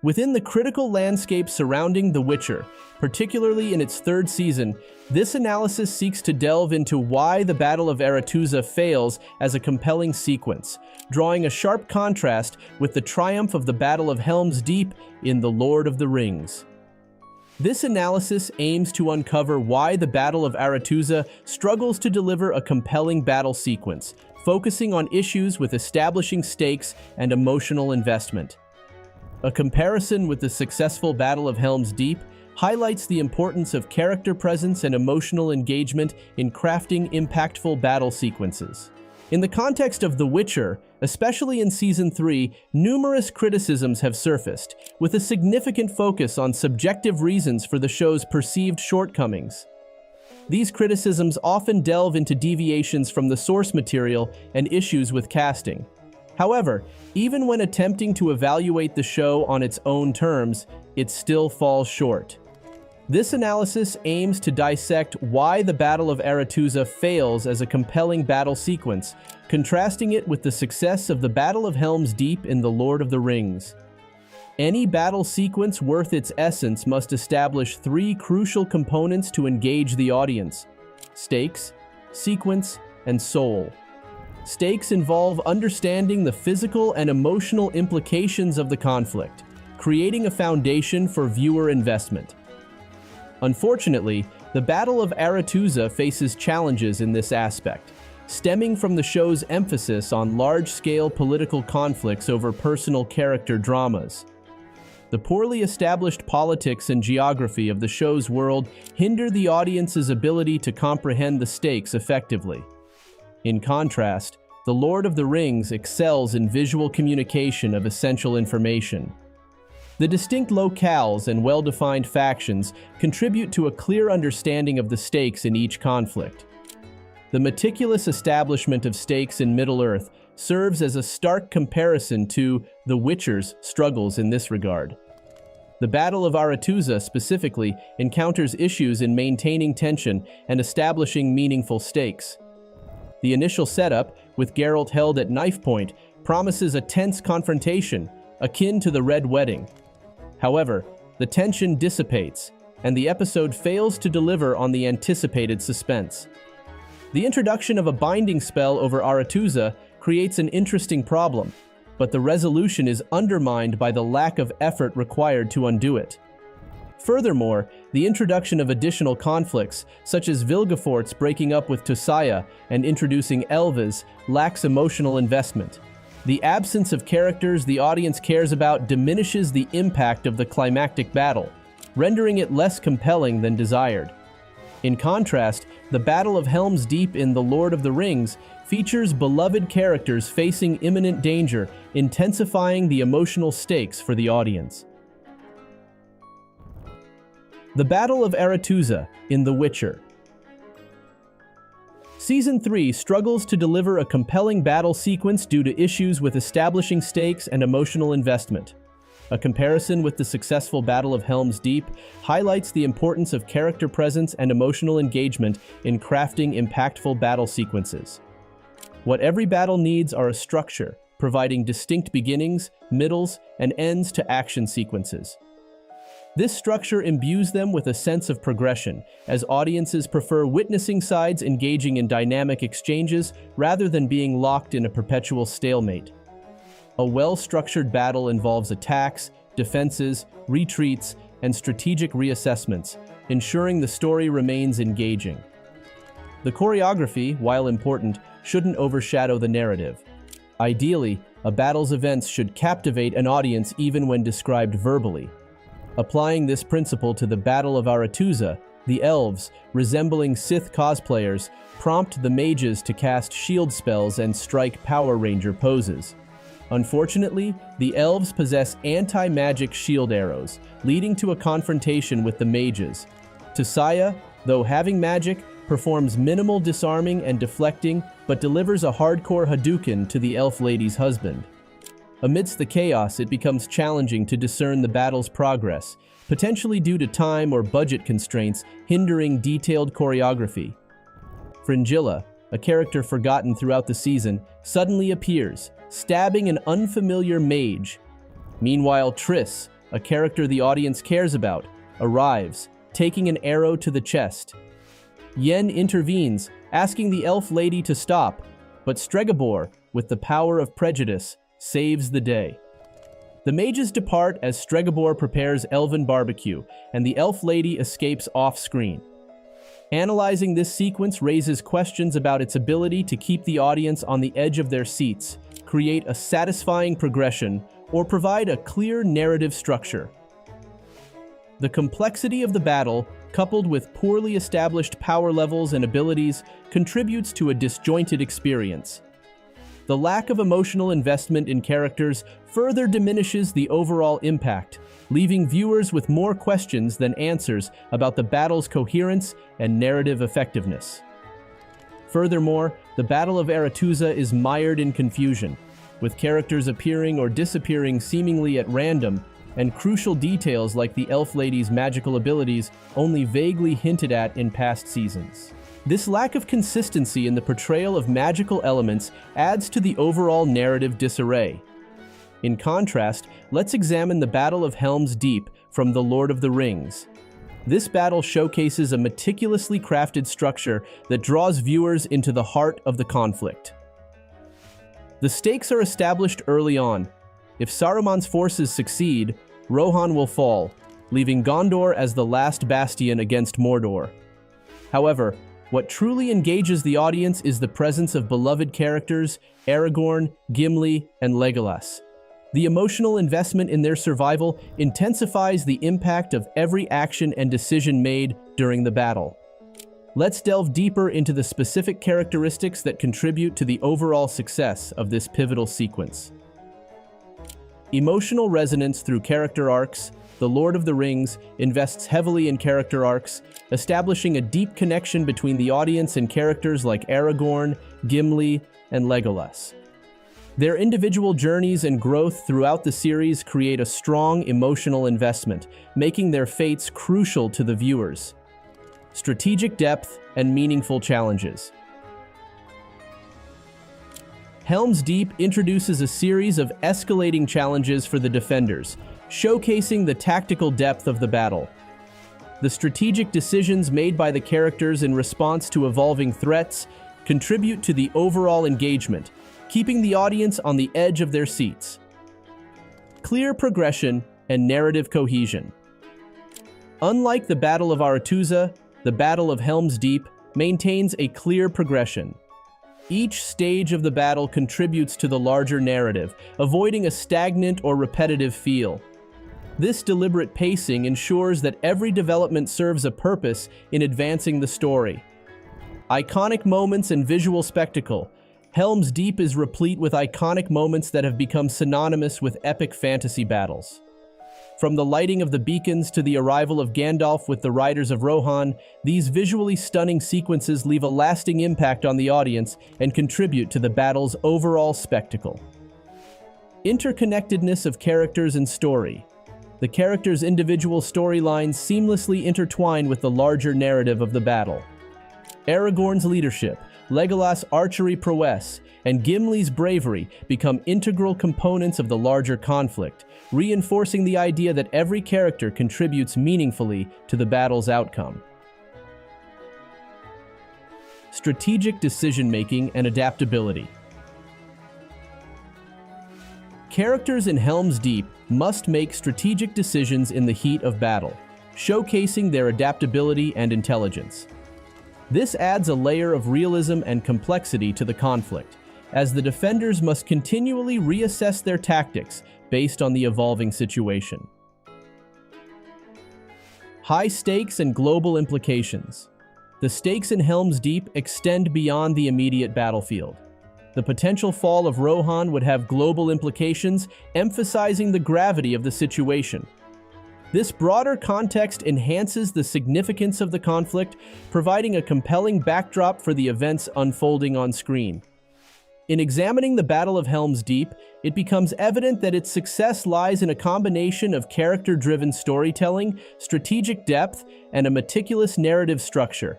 Within the critical landscape surrounding The Witcher, particularly in its third season, this analysis seeks to delve into why the Battle of Aretuza fails as a compelling sequence, drawing a sharp contrast with the triumph of the Battle of Helm's Deep in The Lord of the Rings. This analysis aims to uncover why the Battle of Aretuza struggles to deliver a compelling battle sequence, focusing on issues with establishing stakes and emotional investment. A comparison with the successful Battle of Helm's Deep highlights the importance of character presence and emotional engagement in crafting impactful battle sequences. In the context of The Witcher, especially in Season 3, numerous criticisms have surfaced, with a significant focus on subjective reasons for the show's perceived shortcomings. These criticisms often delve into deviations from the source material and issues with casting. However, even when attempting to evaluate the show on its own terms, it still falls short. This analysis aims to dissect why the Battle of Aretuza fails as a compelling battle sequence, contrasting it with the success of the Battle of Helm's Deep in The Lord of the Rings. Any battle sequence worth its essence must establish three crucial components to engage the audience: stakes, sequence, and soul. Stakes involve understanding the physical and emotional implications of the conflict, creating a foundation for viewer investment. Unfortunately, the Battle of Aretuza faces challenges in this aspect, stemming from the show's emphasis on large-scale political conflicts over personal character dramas. The poorly established politics and geography of the show's world hinder the audience's ability to comprehend the stakes effectively. In contrast, The Lord of the Rings excels in visual communication of essential information. The distinct locales and well-defined factions contribute to a clear understanding of the stakes in each conflict. The meticulous establishment of stakes in Middle-earth serves as a stark comparison to The Witcher's struggles in this regard. The Battle of Aretuza specifically encounters issues in maintaining tension and establishing meaningful stakes. The initial setup, with Geralt held at knife point, promises a tense confrontation, akin to the Red Wedding. However, the tension dissipates, and the episode fails to deliver on the anticipated suspense. The introduction of a binding spell over Aretuza creates an interesting problem, but the resolution is undermined by the lack of effort required to undo it. Furthermore, the introduction of additional conflicts, such as Vilgefortz breaking up with Tosaya and introducing Elvas, lacks emotional investment. The absence of characters the audience cares about diminishes the impact of the climactic battle, rendering it less compelling than desired. In contrast, the Battle of Helm's Deep in The Lord of the Rings features beloved characters facing imminent danger, intensifying the emotional stakes for the audience. The Battle of Aretuza in The Witcher. Season 3 struggles to deliver a compelling battle sequence due to issues with establishing stakes and emotional investment. A comparison with the successful Battle of Helm's Deep highlights the importance of character presence and emotional engagement in crafting impactful battle sequences. What every battle needs are a structure, providing distinct beginnings, middles, and ends to action sequences. This structure imbues them with a sense of progression, as audiences prefer witnessing sides engaging in dynamic exchanges rather than being locked in a perpetual stalemate. A well-structured battle involves attacks, defenses, retreats, and strategic reassessments, ensuring the story remains engaging. The choreography, while important, shouldn't overshadow the narrative. Ideally, a battle's events should captivate an audience even when described verbally. Applying this principle to the Battle of Aretuza, the elves, resembling Sith cosplayers, prompt the mages to cast shield spells and strike Power Ranger poses. Unfortunately, the elves possess anti-magic shield arrows, leading to a confrontation with the mages. Tosaya, though having magic, performs minimal disarming and deflecting, but delivers a hardcore Hadouken to the elf lady's husband. Amidst the chaos, it becomes challenging to discern the battle's progress, potentially due to time or budget constraints hindering detailed choreography. Fringilla, a character forgotten throughout the season, suddenly appears, stabbing an unfamiliar mage. Meanwhile, Triss, a character the audience cares about, arrives, taking an arrow to the chest. Yen intervenes, asking the elf lady to stop, but Stregobor, with the power of prejudice, saves the day. The mages depart as Stregobor prepares elven barbecue, and the elf lady escapes off-screen. Analyzing this sequence raises questions about its ability to keep the audience on the edge of their seats, create a satisfying progression, or provide a clear narrative structure. The complexity of the battle, coupled with poorly established power levels and abilities, contributes to a disjointed experience. The lack of emotional investment in characters further diminishes the overall impact, leaving viewers with more questions than answers about the battle's coherence and narrative effectiveness. Furthermore, the Battle of Aretuza is mired in confusion, with characters appearing or disappearing seemingly at random, and crucial details like the elf lady's magical abilities only vaguely hinted at in past seasons. This lack of consistency in the portrayal of magical elements adds to the overall narrative disarray. In contrast, let's examine the Battle of Helm's Deep from The Lord of the Rings. This battle showcases a meticulously crafted structure that draws viewers into the heart of the conflict. The stakes are established early on. If Saruman's forces succeed, Rohan will fall, leaving Gondor as the last bastion against Mordor. However, what truly engages the audience is the presence of beloved characters, Aragorn, Gimli, and Legolas. The emotional investment in their survival intensifies the impact of every action and decision made during the battle. Let's delve deeper into the specific characteristics that contribute to the overall success of this pivotal sequence. Emotional resonance through character arcs. The Lord of the Rings invests heavily in character arcs, establishing a deep connection between the audience and characters like Aragorn, Gimli, and Legolas. Their individual journeys and growth throughout the series create a strong emotional investment, making their fates crucial to the viewers. Strategic depth and meaningful challenges. Helm's Deep introduces a series of escalating challenges for the defenders, showcasing the tactical depth of the battle. The strategic decisions made by the characters in response to evolving threats contribute to the overall engagement, keeping the audience on the edge of their seats. Clear progression and narrative cohesion. Unlike the Battle of Aretuza, the Battle of Helm's Deep maintains a clear progression. Each stage of the battle contributes to the larger narrative, avoiding a stagnant or repetitive feel. This deliberate pacing ensures that every development serves a purpose in advancing the story. Iconic moments and visual spectacle. Helm's Deep is replete with iconic moments that have become synonymous with epic fantasy battles. From the lighting of the beacons to the arrival of Gandalf with the Riders of Rohan, these visually stunning sequences leave a lasting impact on the audience and contribute to the battle's overall spectacle. Interconnectedness of characters and story. The characters' individual storylines seamlessly intertwine with the larger narrative of the battle. Aragorn's leadership, Legolas' archery prowess, and Gimli's bravery become integral components of the larger conflict, reinforcing the idea that every character contributes meaningfully to the battle's outcome. Strategic decision-making and adaptability. Characters in Helm's Deep must make strategic decisions in the heat of battle, showcasing their adaptability and intelligence. This adds a layer of realism and complexity to the conflict, as the defenders must continually reassess their tactics based on the evolving situation. High stakes and global implications. The stakes in Helm's Deep extend beyond the immediate battlefield. The potential fall of Rohan would have global implications, emphasizing the gravity of the situation. This broader context enhances the significance of the conflict, providing a compelling backdrop for the events unfolding on screen. In examining the Battle of Helm's Deep, it becomes evident that its success lies in a combination of character-driven storytelling, strategic depth, and a meticulous narrative structure.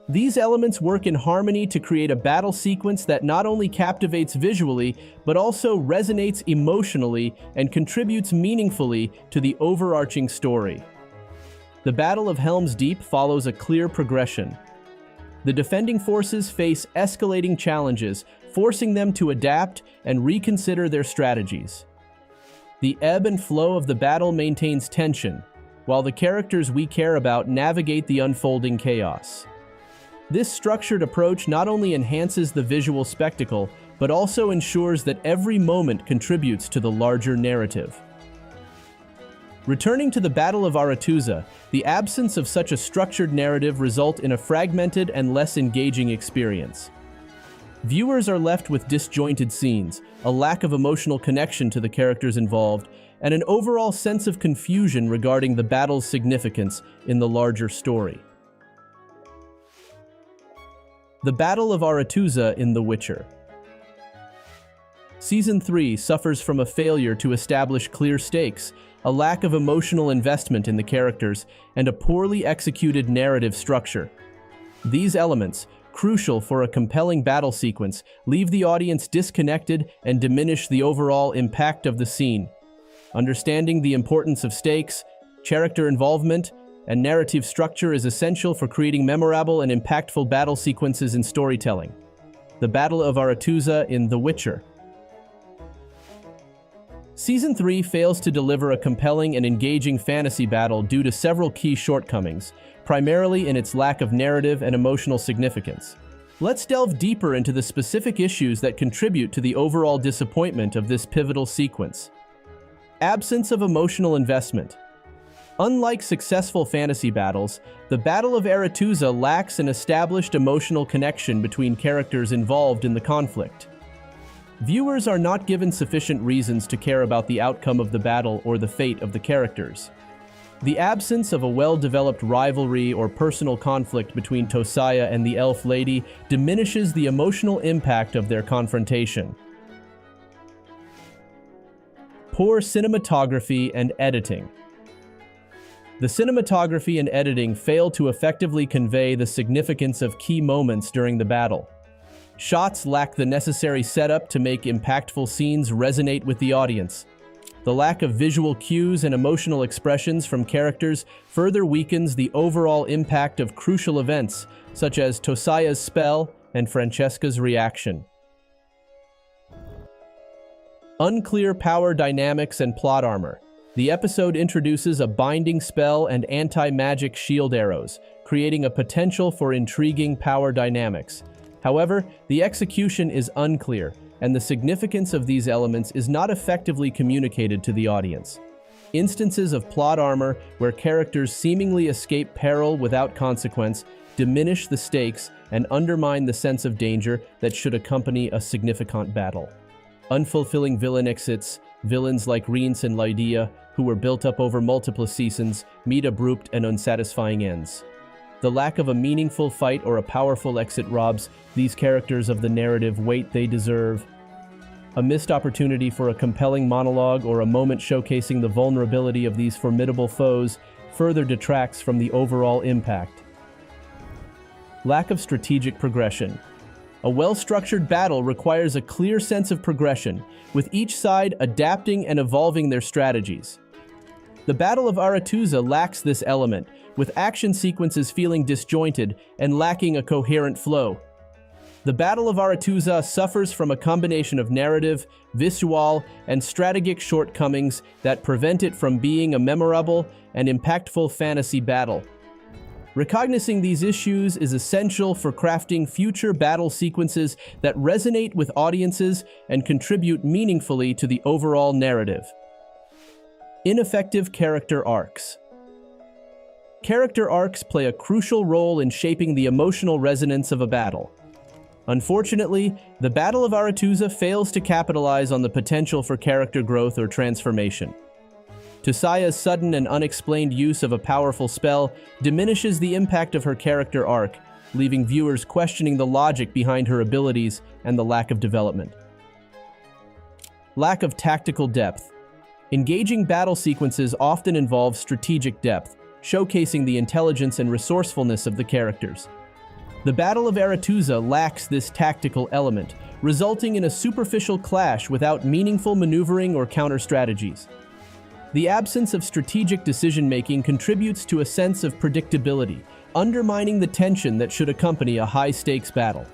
These elements work in harmony to create a battle sequence that not only captivates visually, but also resonates emotionally and contributes meaningfully to the overarching story. The Battle of Helm's Deep follows a clear progression. The defending forces face escalating challenges, forcing them to adapt and reconsider their strategies. The ebb and flow of the battle maintains tension, while the characters we care about navigate the unfolding chaos. This structured approach not only enhances the visual spectacle, but also ensures that every moment contributes to the larger narrative. Returning to the Battle of Aretuza, the absence of such a structured narrative results in a fragmented and less engaging experience. Viewers are left with disjointed scenes, a lack of emotional connection to the characters involved, and an overall sense of confusion regarding the battle's significance in the larger story. The Battle of Aretuza in The Witcher. Season 3 suffers from a failure to establish clear stakes, a lack of emotional investment in the characters, and a poorly executed narrative structure. These elements, crucial for a compelling battle sequence, leave the audience disconnected and diminish the overall impact of the scene. Understanding the importance of stakes, character involvement, and narrative structure is essential for creating memorable and impactful battle sequences in storytelling. The Battle of Aretuza in The Witcher. Season 3 fails to deliver a compelling and engaging fantasy battle due to several key shortcomings, primarily in its lack of narrative and emotional significance. Let's delve deeper into the specific issues that contribute to the overall disappointment of this pivotal sequence. Absence of emotional investment. Unlike successful fantasy battles, the Battle of Aretuza lacks an established emotional connection between characters involved in the conflict. Viewers are not given sufficient reasons to care about the outcome of the battle or the fate of the characters. The absence of a well-developed rivalry or personal conflict between Tosaya and the Elf Lady diminishes the emotional impact of their confrontation. Poor cinematography and editing. The cinematography and editing fail to effectively convey the significance of key moments during the battle. Shots lack the necessary setup to make impactful scenes resonate with the audience. The lack of visual cues and emotional expressions from characters further weakens the overall impact of crucial events, such as Tosaya's spell and Francesca's reaction. Unclear power dynamics and plot armor. The episode introduces a binding spell and anti-magic shield arrows, creating a potential for intriguing power dynamics. However, the execution is unclear, and the significance of these elements is not effectively communicated to the audience. Instances of plot armor, where characters seemingly escape peril without consequence, diminish the stakes and undermine the sense of danger that should accompany a significant battle. Unfulfilling villain exits. Villains like Rhys and Lydia, who were built up over multiple seasons, meet abrupt and unsatisfying ends. The lack of a meaningful fight or a powerful exit robs these characters of the narrative weight they deserve. A missed opportunity for a compelling monologue or a moment showcasing the vulnerability of these formidable foes further detracts from the overall impact. Lack of strategic progression. A well-structured battle requires a clear sense of progression, with each side adapting and evolving their strategies. The Battle of Aretuza lacks this element, with action sequences feeling disjointed and lacking a coherent flow. The Battle of Aretuza suffers from a combination of narrative, visual, and strategic shortcomings that prevent it from being a memorable and impactful fantasy battle. Recognizing these issues is essential for crafting future battle sequences that resonate with audiences and contribute meaningfully to the overall narrative. Ineffective character arcs. Character arcs play a crucial role in shaping the emotional resonance of a battle. Unfortunately, the Battle of Aretuza fails to capitalize on the potential for character growth or transformation. Tosaya's sudden and unexplained use of a powerful spell diminishes the impact of her character arc, leaving viewers questioning the logic behind her abilities and the lack of development. Lack of tactical depth. Engaging battle sequences often involve strategic depth, showcasing the intelligence and resourcefulness of the characters. The Battle of Aretuza lacks this tactical element, resulting in a superficial clash without meaningful maneuvering or counter-strategies. The absence of strategic decision-making contributes to a sense of predictability, undermining the tension that should accompany a high-stakes battle.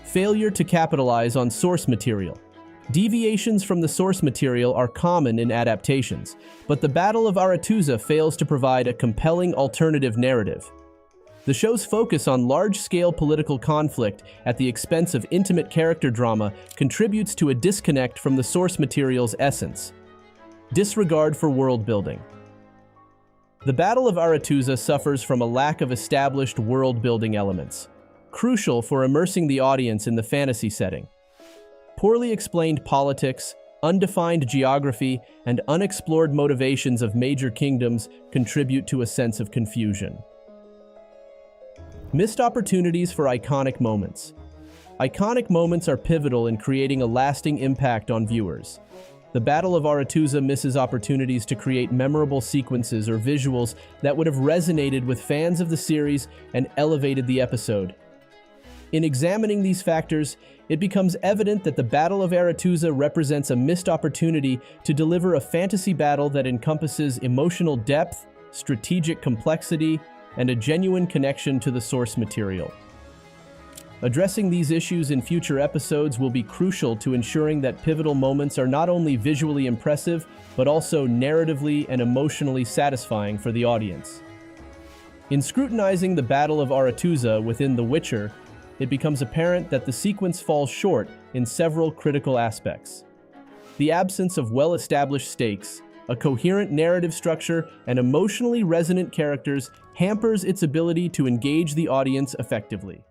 Failure to capitalize on source material. Deviations from the source material are common in adaptations, but the Battle of Aretuza fails to provide a compelling alternative narrative. The show's focus on large-scale political conflict at the expense of intimate character drama contributes to a disconnect from the source material's essence. Disregard for world building. The Battle of Aretuza suffers from a lack of established world-building elements, crucial for immersing the audience in the fantasy setting. Poorly explained politics, undefined geography, and unexplored motivations of major kingdoms contribute to a sense of confusion. Missed opportunities for iconic moments. Iconic moments are pivotal in creating a lasting impact on viewers. The Battle of Aretuza misses opportunities to create memorable sequences or visuals that would have resonated with fans of the series and elevated the episode. In examining these factors, it becomes evident that the Battle of Aretuza represents a missed opportunity to deliver a fantasy battle that encompasses emotional depth, strategic complexity, and a genuine connection to the source material. Addressing these issues in future episodes will be crucial to ensuring that pivotal moments are not only visually impressive, but also narratively and emotionally satisfying for the audience. In scrutinizing the Battle of Aretuza within The Witcher, it becomes apparent that the sequence falls short in several critical aspects. The absence of well-established stakes, a coherent narrative structure, and emotionally resonant characters hampers its ability to engage the audience effectively.